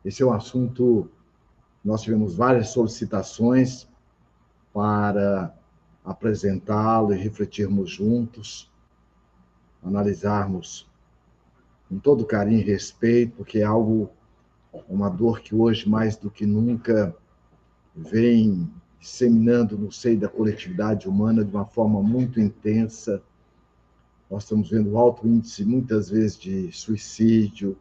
Esse é um assunto, nós tivemos várias solicitações para apresentá-lo e refletirmos juntos, analisarmos com todo carinho e respeito, porque é algo, uma dor que hoje, mais do que nunca, vem disseminando no seio da coletividade humana de uma forma muito intensa. Nós estamos vendo alto índice, muitas vezes, de suicídio,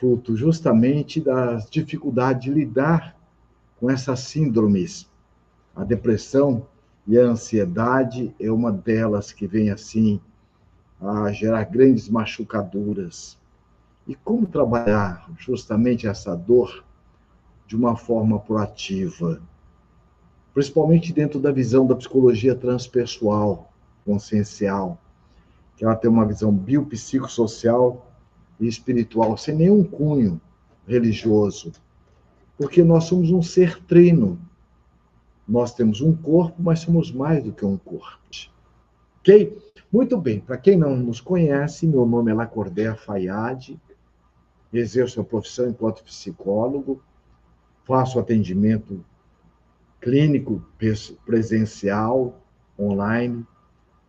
fruto justamente da dificuldade de lidar com essas síndromes. A depressão e a ansiedade é uma delas que vem, assim, a gerar grandes machucaduras. E como trabalhar justamente essa dor de uma forma proativa? Principalmente dentro da visão da psicologia transpessoal, consciencial, que ela tem uma visão biopsicossocial e espiritual, sem nenhum cunho religioso, porque nós somos um ser trino. Nós temos um corpo, mas somos mais do que um corpo. Ok? Muito bem, para quem não nos conhece, meu nome é Lacordaire Fayad, exerço a profissão enquanto psicólogo, faço atendimento clínico presencial, online,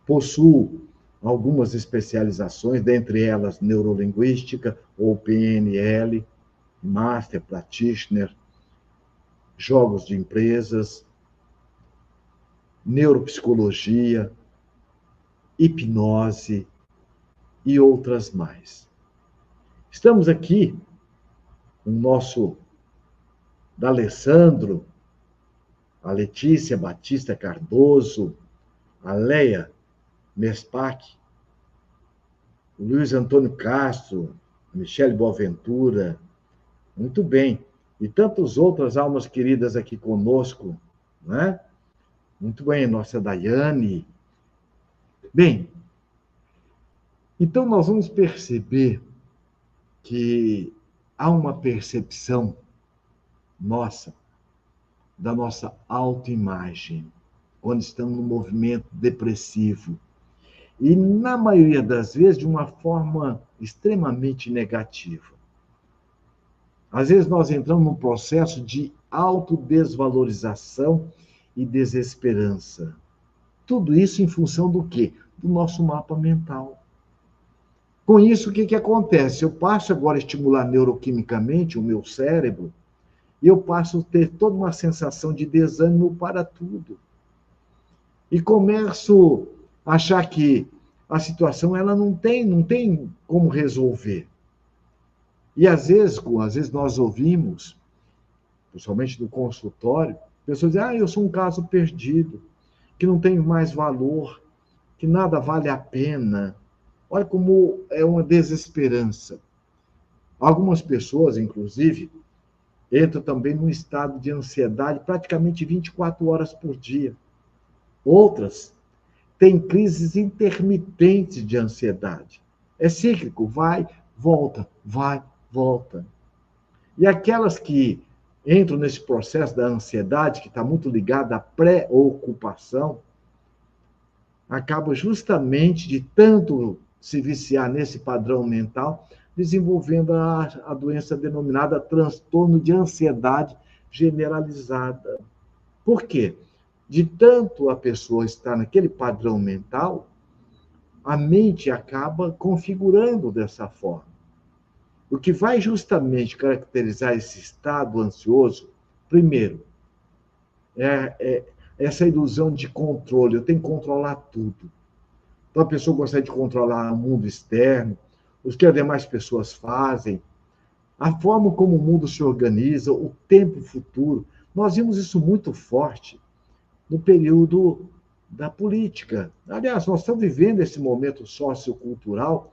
possuo algumas especializações, dentre elas neurolinguística ou PNL, Master Practitioner, jogos de empresas, neuropsicologia, hipnose e outras mais. Estamos aqui com o nosso D'Alessandro, a Letícia Batista Cardoso, a Leia Mespac, o Luiz Antônio Castro, a Michele Boaventura, muito bem, e tantas outras almas queridas aqui conosco, né? Muito bem, nossa Daiane. Bem, então nós vamos perceber que há uma percepção nossa, da nossa autoimagem, quando estamos no movimento depressivo. E, na maioria das vezes, de uma forma extremamente negativa. Às vezes, nós entramos num processo de autodesvalorização e desesperança. Tudo isso em função do quê? Do nosso mapa mental. Com isso, o que acontece? Eu passo agora a estimular neuroquimicamente o meu cérebro e eu passo a ter toda uma sensação de desânimo para tudo. E começo a achar que a situação ela não tem como resolver. E às vezes nós ouvimos, principalmente no consultório, pessoas dizem, eu sou um caso perdido, que não tem mais valor, que nada vale a pena. Olha como é uma desesperança. Algumas pessoas, inclusive, entram também num estado de ansiedade praticamente 24 horas por dia. Outras têm crises intermitentes de ansiedade. É cíclico, vai, volta, vai, volta. E aquelas que entram nesse processo da ansiedade, que está muito ligada à preocupação, acabam justamente de tanto se viciar nesse padrão mental, desenvolvendo a doença denominada transtorno de ansiedade generalizada. Por quê? De tanto a pessoa estar naquele padrão mental, a mente acaba configurando dessa forma. O que vai justamente caracterizar esse estado ansioso, primeiro, é essa ilusão de controle. Eu tenho que controlar tudo. Então, a pessoa gosta de controlar o mundo externo, o que as demais pessoas fazem, a forma como o mundo se organiza, o tempo futuro. Nós vimos isso muito forte no período da política. Aliás, nós estamos vivendo esse momento sociocultural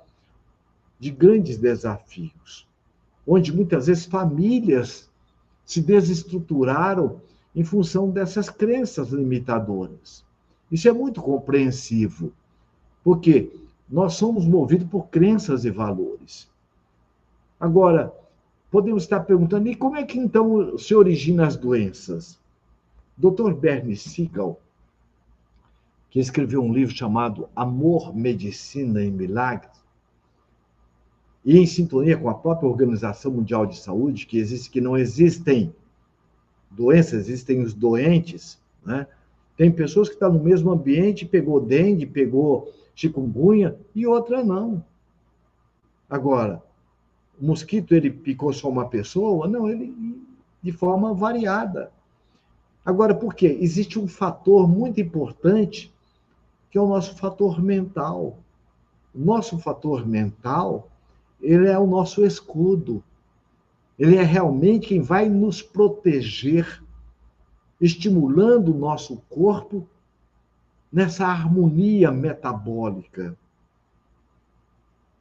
de grandes desafios, onde muitas vezes famílias se desestruturaram em função dessas crenças limitadoras. Isso é muito compreensivo, porque nós somos movidos por crenças e valores. Agora, podemos estar perguntando, e como é que então se originam as doenças? Dr. Bernie Siegel, que escreveu um livro chamado Amor, Medicina e Milagres, e em sintonia com a própria Organização Mundial de Saúde, que não existem doenças, existem os doentes, né? Tem pessoas que estão no mesmo ambiente, pegou dengue, pegou chikungunya, e outra não. Agora, o mosquito, ele picou só uma pessoa? Não, ele de forma variada. Agora, por quê? Existe um fator muito importante, que é o nosso fator mental. O nosso fator mental, ele é o nosso escudo. Ele é realmente quem vai nos proteger, estimulando o nosso corpo nessa harmonia metabólica.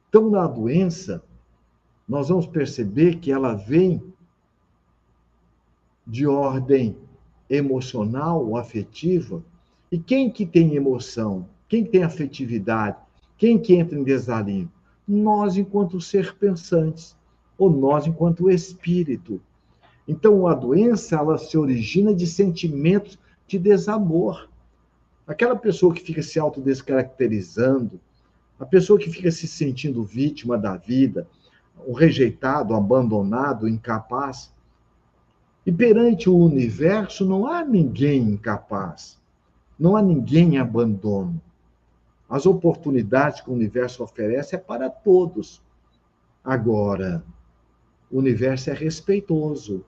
Então, na doença, nós vamos perceber que ela vem de ordem emocional ou afetiva. E quem que tem emoção? Quem tem afetividade? Quem que entra em desalinho? Nós, enquanto ser pensantes, ou nós, enquanto espírito. Então, a doença, ela se origina de sentimentos de desamor. Aquela pessoa que fica se autodescaracterizando, a pessoa que fica se sentindo vítima da vida, o rejeitado, o abandonado, o incapaz. E perante o universo não há ninguém incapaz, não há ninguém em abandono. As oportunidades que o universo oferece é para todos. Agora, o universo é respeitoso.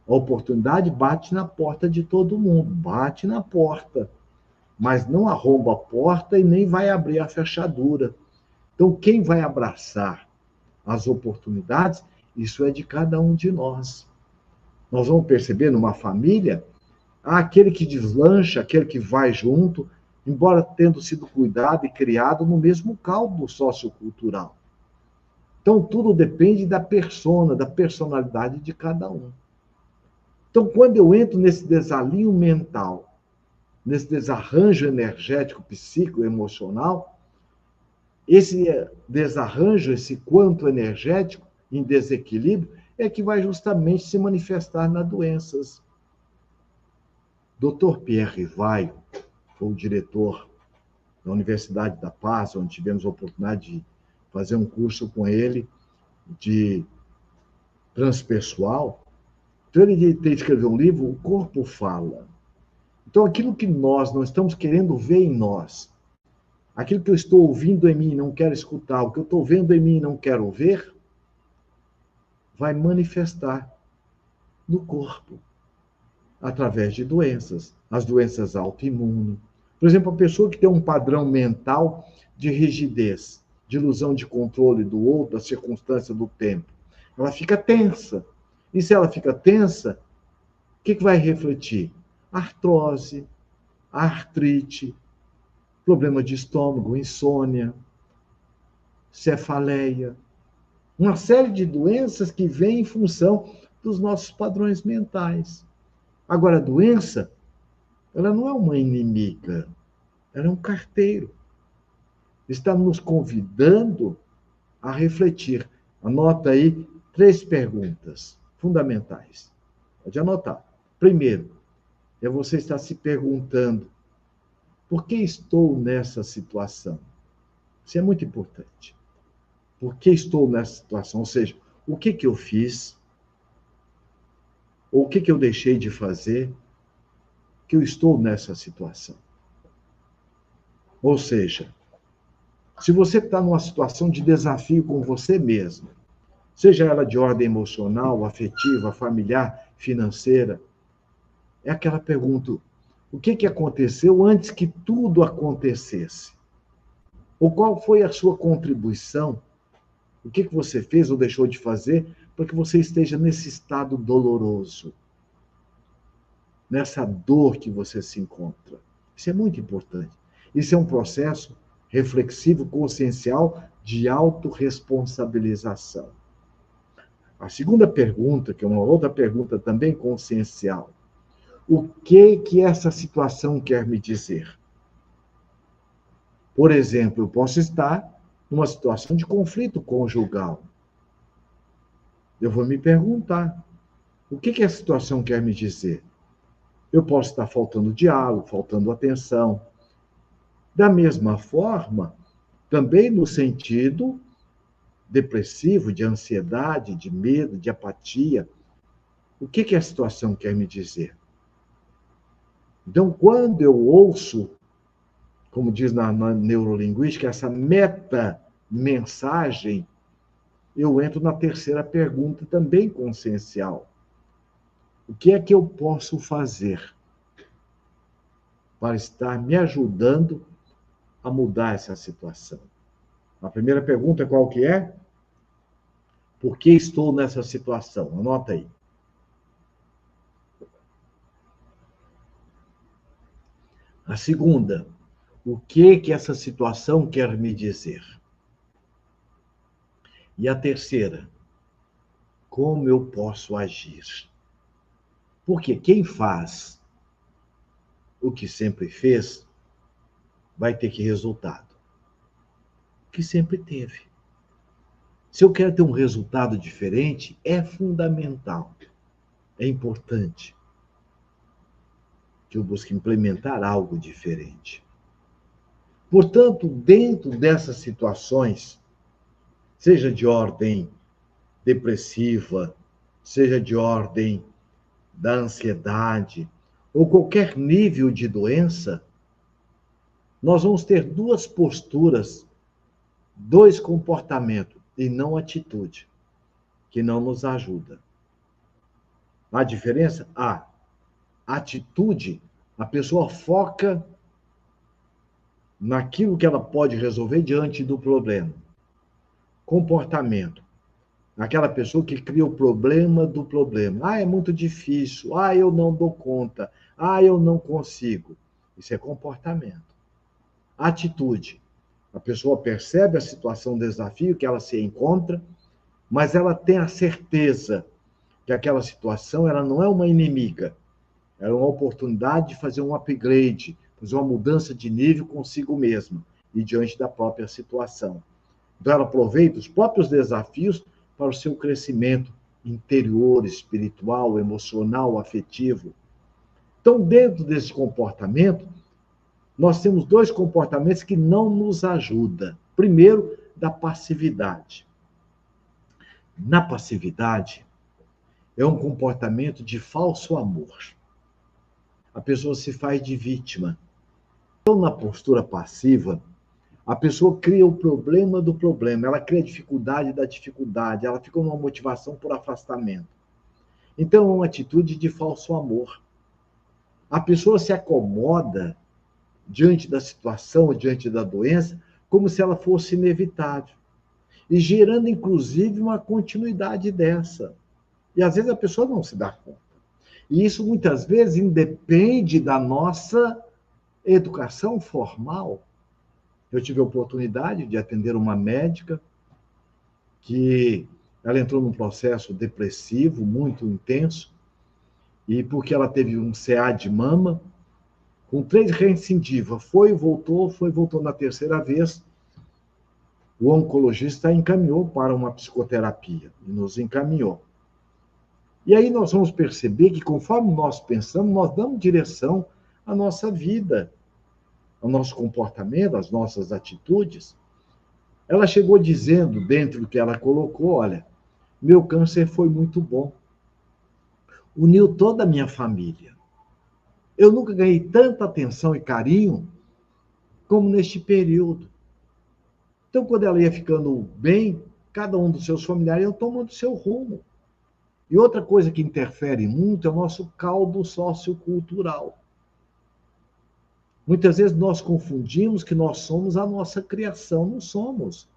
A oportunidade bate na porta de todo mundo, bate na porta, mas não arromba a porta e nem vai abrir a fechadura. Então, quem vai abraçar as oportunidades, isso é de cada um de nós. Nós vamos perceber numa família, há aquele que deslancha, aquele que vai junto, embora tendo sido cuidado e criado no mesmo caldo sociocultural. Então, tudo depende da persona, da personalidade de cada um. Então, quando eu entro nesse desalinho mental, nesse desarranjo energético, psíquico, emocional, esse desarranjo, esse quanto energético em desequilíbrio, é que vai justamente se manifestar nas doenças. Dr. Pierre Rivaio, foi o diretor da Universidade da Paz, onde tivemos a oportunidade de fazer um curso com ele de transpessoal. Então, ele escreveu um livro, O Corpo Fala. Então, aquilo que nós não estamos querendo ver em nós, aquilo que eu estou ouvindo em mim e não quero escutar, o que eu estou vendo em mim e não quero ver, vai manifestar no corpo, através de doenças, as doenças autoimunes. Por exemplo, a pessoa que tem um padrão mental de rigidez, de ilusão de controle do outro, da circunstância, do tempo, ela fica tensa. E se ela fica tensa, o que vai refletir? Artrose, artrite, problema de estômago, insônia, cefaleia, uma série de doenças que vêm em função dos nossos padrões mentais. Agora, a doença, ela não é uma inimiga, ela é um carteiro. Está nos convidando a refletir. Anota aí 3 perguntas fundamentais. Pode anotar. Primeiro, é você estar se perguntando: por que estou nessa situação? Isso é muito importante. Por que estou nessa situação? Ou seja, o que eu fiz? Ou o que eu deixei de fazer que eu estou nessa situação? Ou seja, se você está numa situação de desafio com você mesmo, seja ela de ordem emocional, afetiva, familiar, financeira, é aquela pergunta: o que aconteceu antes que tudo acontecesse? Ou qual foi a sua contribuição? O que você fez ou deixou de fazer para que você esteja nesse estado doloroso, nessa dor que você se encontra? Isso é muito importante. Isso é um processo reflexivo, consciencial, de autorresponsabilização. A segunda pergunta, que é uma outra pergunta também consciencial: o que essa situação quer me dizer? Por exemplo, eu posso estar numa situação de conflito conjugal. Eu vou me perguntar: o que essa situação quer me dizer? Eu posso estar faltando diálogo, faltando atenção. Da mesma forma, também no sentido depressivo, de ansiedade, de medo, de apatia. O que a situação quer me dizer? Então, quando eu ouço, como diz na neurolinguística, essa meta-mensagem, eu entro na terceira pergunta, também consciencial. O que é que eu posso fazer para estar me ajudando a mudar essa situação? A primeira pergunta qual que é? Por que estou nessa situação? Anota aí. A segunda, o que essa situação quer me dizer? E a terceira, como eu posso agir? Porque quem faz o que sempre fez, vai ter que resultado. Que sempre teve. Se eu quero ter um resultado diferente, é fundamental, é importante que eu busque implementar algo diferente. Portanto, dentro dessas situações, seja de ordem depressiva, seja de ordem da ansiedade, ou qualquer nível de doença, nós vamos ter duas posturas, dois comportamentos, e não atitude, que não nos ajuda. Há diferença? Há. Atitude, a pessoa foca naquilo que ela pode resolver diante do problema. Comportamento, aquela pessoa que cria o problema do problema. Ah, é muito difícil. Ah, eu não dou conta. Ah, eu não consigo. Isso é comportamento. Atitude, a pessoa percebe a situação, o desafio que ela se encontra, mas ela tem a certeza que aquela situação ela não é uma inimiga, ela é uma oportunidade de fazer um upgrade, fazer uma mudança de nível consigo mesma e diante da própria situação. Então, ela aproveita os próprios desafios para o seu crescimento interior, espiritual, emocional, afetivo. Então, dentro desse comportamento, nós temos dois comportamentos que não nos ajudam. Primeiro, da passividade. Na passividade, é um comportamento de falso amor. A pessoa se faz de vítima. Então, na postura passiva, a pessoa cria o problema do problema, ela cria a dificuldade da dificuldade, ela fica numa motivação por afastamento. Então, é uma atitude de falso amor. A pessoa se acomoda diante da situação, diante da doença, como se ela fosse inevitável. E gerando, inclusive, uma continuidade dessa. E às vezes a pessoa não se dá conta. E isso muitas vezes independe da nossa educação formal. Eu tive a oportunidade de atender uma médica que ela entrou num processo depressivo muito intenso, e porque ela teve um CA de mama, com 3 reincidivas, foi e voltou na terceira vez, o oncologista encaminhou para uma psicoterapia, e nos encaminhou. E aí nós vamos perceber que, conforme nós pensamos, nós damos direção à nossa vida, ao nosso comportamento, às nossas atitudes. Ela chegou dizendo, dentro do que ela colocou, olha, meu câncer foi muito bom. Uniu toda a minha família. Eu nunca ganhei tanta atenção e carinho como neste período. Então, quando ela ia ficando bem, cada um dos seus familiares ia tomando seu rumo. E outra coisa que interfere muito é o nosso caldo sociocultural. Muitas vezes nós confundimos que nós somos a nossa criação. Não somos.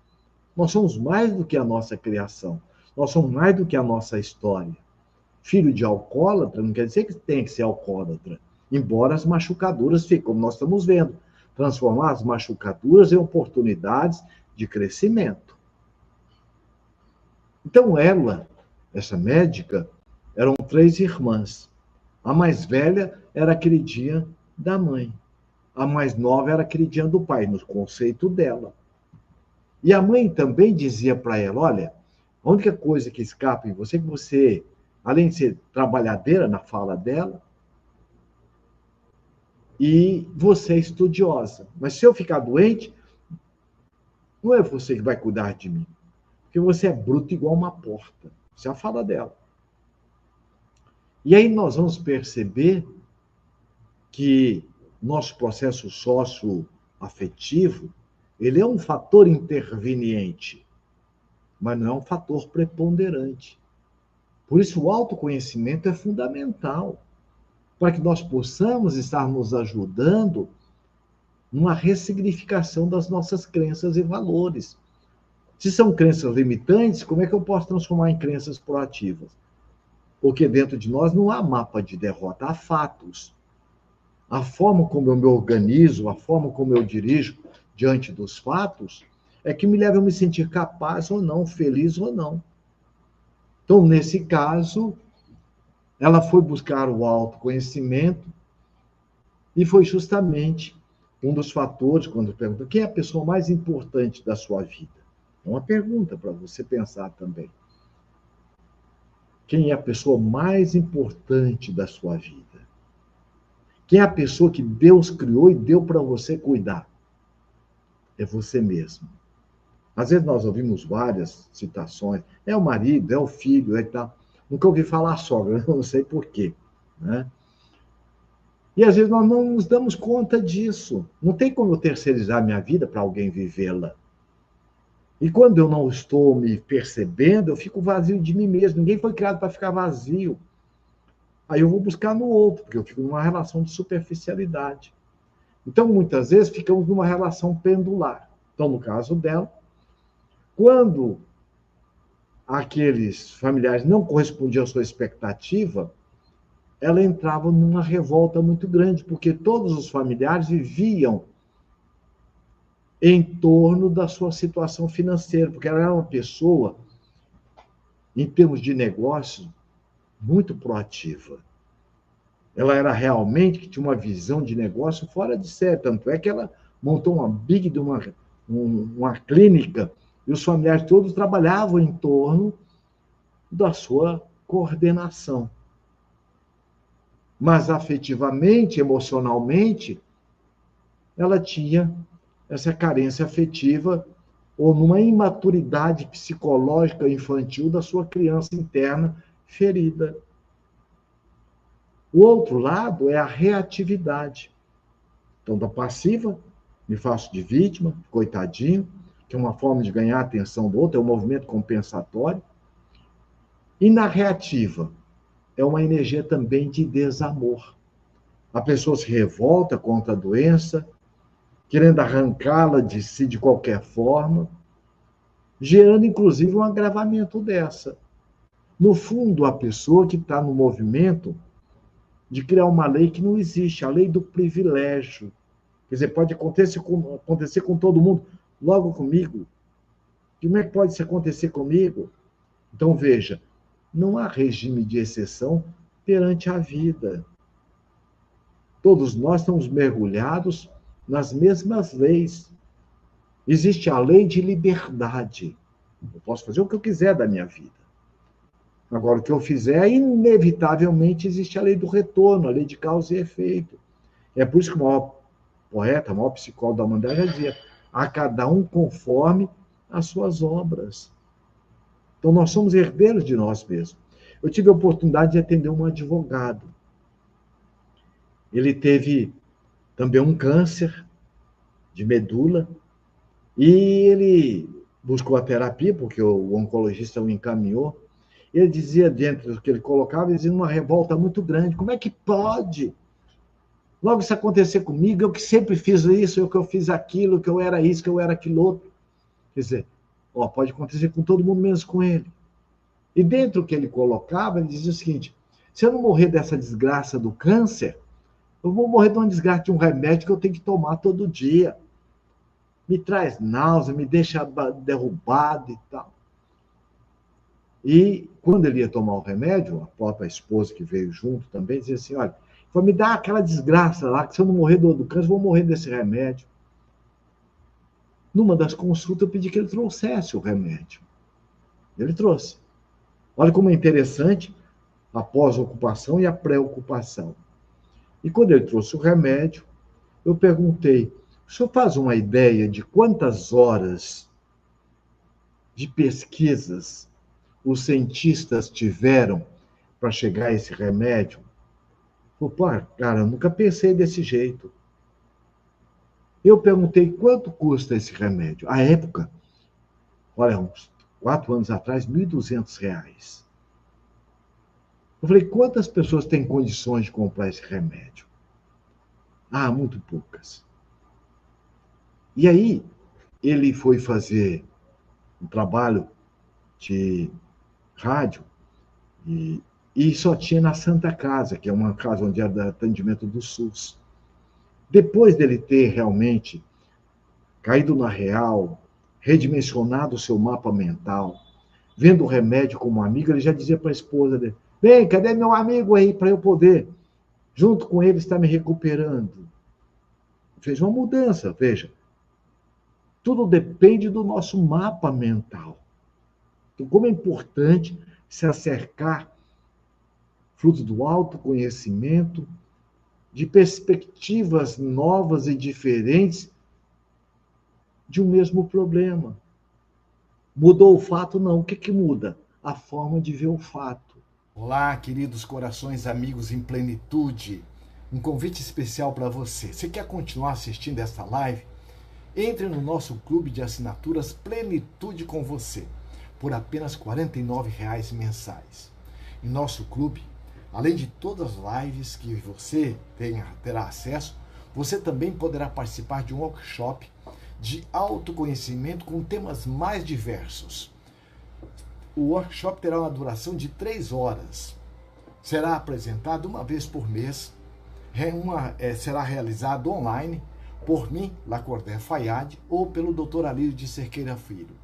Nós somos mais do que a nossa criação. Nós somos mais do que a nossa história. Filho de alcoólatra não quer dizer que tem que ser alcoólatra. Embora as machucaduras fiquem, como nós estamos vendo. Transformar as machucaduras em oportunidades de crescimento. Então ela, essa médica, eram 3 irmãs. A mais velha era a queridinha da mãe. A mais nova era a queridinha do pai, no conceito dela. E a mãe também dizia para ela, olha, a única coisa que escapa em você é que você, além de ser trabalhadeira na fala dela, e você é estudiosa. Mas se eu ficar doente, não é você que vai cuidar de mim. Porque você é bruto igual uma porta. Isso é a fala dela. E aí nós vamos perceber que nosso processo socioafetivo, ele é um fator interveniente, mas não é um fator preponderante. Por isso, o autoconhecimento é fundamental, para que nós possamos estar nos ajudando numa ressignificação das nossas crenças e valores. Se são crenças limitantes, como é que eu posso transformar em crenças proativas? Porque dentro de nós não há mapa de derrota, há fatos. A forma como eu me organizo, a forma como eu dirijo diante dos fatos, é que me leva a me sentir capaz ou não, feliz ou não. Então, nesse caso, ela foi buscar o autoconhecimento e foi justamente um dos fatores, quando pergunta quem é a pessoa mais importante da sua vida. É uma pergunta para você pensar também. Quem é a pessoa mais importante da sua vida? Quem é a pessoa que Deus criou e deu para você cuidar? É você mesmo. Às vezes nós ouvimos várias citações. É o marido, é o filho, é tal. Nunca ouvi falar sogra, não sei por quê. Né? E às vezes nós não nos damos conta disso. Não tem como eu terceirizar minha vida para alguém vivê-la. E quando eu não estou me percebendo, eu fico vazio de mim mesmo. Ninguém foi criado para ficar vazio. Aí eu vou buscar no outro, porque eu fico numa relação de superficialidade. Então, muitas vezes, ficamos numa relação pendular. Então, no caso dela, quando aqueles familiares não correspondiam à sua expectativa, ela entrava numa revolta muito grande, porque todos os familiares viviam em torno da sua situação financeira, porque ela era uma pessoa, em termos de negócio, muito proativa. Ela era realmente que tinha uma visão de negócio fora de série, tanto é que ela montou uma big de uma clínica e os familiares todos trabalhavam em torno da sua coordenação. Mas afetivamente, emocionalmente, ela tinha essa carência afetiva ou numa imaturidade psicológica infantil da sua criança interna ferida. O outro lado é a reatividade. Então, da passiva, me faço de vítima, coitadinho, que é uma forma de ganhar a atenção do outro, é um movimento compensatório. E na reativa, é uma energia também de desamor. A pessoa se revolta contra a doença, querendo arrancá-la de si de qualquer forma, gerando inclusive um agravamento dessa. No fundo, a pessoa que está no movimento de criar uma lei que não existe, a lei do privilégio. Quer dizer, pode acontecer com todo mundo, logo comigo. Como é que pode isso acontecer comigo? Então, veja, não há regime de exceção perante a vida. Todos nós estamos mergulhados nas mesmas leis. Existe a lei de liberdade. Eu posso fazer o que eu quiser da minha vida. Agora, o que eu fizer, inevitavelmente, existe a lei do retorno, a lei de causa e efeito. É por isso que o maior poeta, o maior psicólogo da humanidade já dizia: a cada um conforme as suas obras. Então, nós somos herdeiros de nós mesmos. Eu tive a oportunidade de atender um advogado. Ele teve também um câncer de medula e ele buscou a terapia, porque o oncologista o encaminhou. Ele dizia, dentro do que ele colocava, ele dizia uma revolta muito grande. Como é que pode? Logo isso acontecer comigo, eu que sempre fiz isso, eu que eu fiz aquilo, que eu era isso, que eu era aquilo outro. Quer dizer, pode acontecer com todo mundo, menos com ele. E dentro do que ele colocava, ele dizia o seguinte: se eu não morrer dessa desgraça do câncer, eu vou morrer de uma desgraça de um remédio que eu tenho que tomar todo dia. Me traz náusea, me deixa derrubado e tal. E quando ele ia tomar o remédio, a própria esposa que veio junto também dizia assim: olha, me dá aquela desgraça lá, que se eu não morrer do câncer, eu vou morrer desse remédio. Numa das consultas, eu pedi que ele trouxesse o remédio. Ele trouxe. Olha como é interessante a pós-ocupação e a pré-ocupação. E quando ele trouxe o remédio, eu perguntei: o senhor faz uma ideia de quantas horas de pesquisas os cientistas tiveram para chegar a esse remédio? Pô, cara, eu nunca pensei desse jeito. Eu perguntei quanto custa esse remédio. À época, olha, uns 4 anos atrás, R$ 1.200. Eu falei, quantas pessoas têm condições de comprar esse remédio? Ah, muito poucas. E aí, ele foi fazer um trabalho de rádio e só tinha na Santa Casa, que é uma casa onde era atendimento do SUS. Depois dele ter realmente caído na real, redimensionado o seu mapa mental, vendo o remédio como amigo, ele já dizia para a esposa dele: Bem, cadê meu amigo aí para eu poder, junto com ele, estar me recuperando? Fez uma mudança, veja. Tudo depende do nosso mapa mental. Então, como é importante se acercar, fruto do autoconhecimento, de perspectivas novas e diferentes de um mesmo problema. Mudou o fato? Não. O que muda? A forma de ver o fato. Olá, queridos corações, amigos em plenitude. Um convite especial para você. Você quer continuar assistindo esta live? Entre no nosso clube de assinaturas Plenitude com você, por apenas R$ 49,00 mensais. Em nosso clube, além de todas as lives que você terá acesso, você também poderá participar de um workshop de autoconhecimento com temas mais diversos. O workshop terá uma duração de 3 horas. Será apresentado uma vez por mês. Será realizado online por mim, Lacordaire Fayad, ou pelo Dr. Alírio de Cerqueira Filho.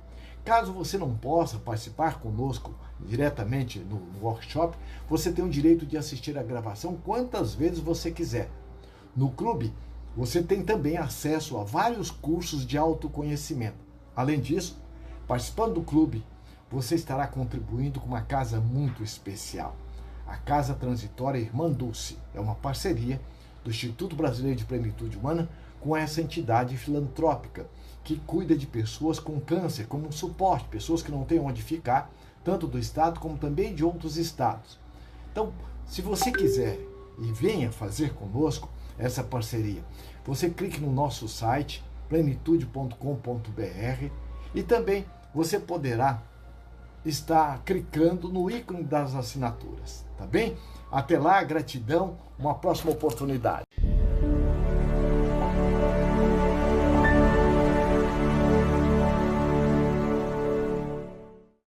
Caso você não possa participar conosco diretamente no workshop, você tem o direito de assistir a gravação quantas vezes você quiser. No clube, você tem também acesso a vários cursos de autoconhecimento. Além disso, participando do clube, você estará contribuindo com uma casa muito especial. A Casa Transitória Irmã Dulce é uma parceria do Instituto Brasileiro de Plenitude Humana com essa entidade filantrópica que cuida de pessoas com câncer como um suporte, pessoas que não têm onde ficar, tanto do estado como também de outros estados. Então, se você quiser e venha fazer conosco essa parceria, você clique no nosso site plenitude.com.br e também você poderá estar clicando no ícone das assinaturas, tá bem? Até lá, gratidão, uma próxima oportunidade.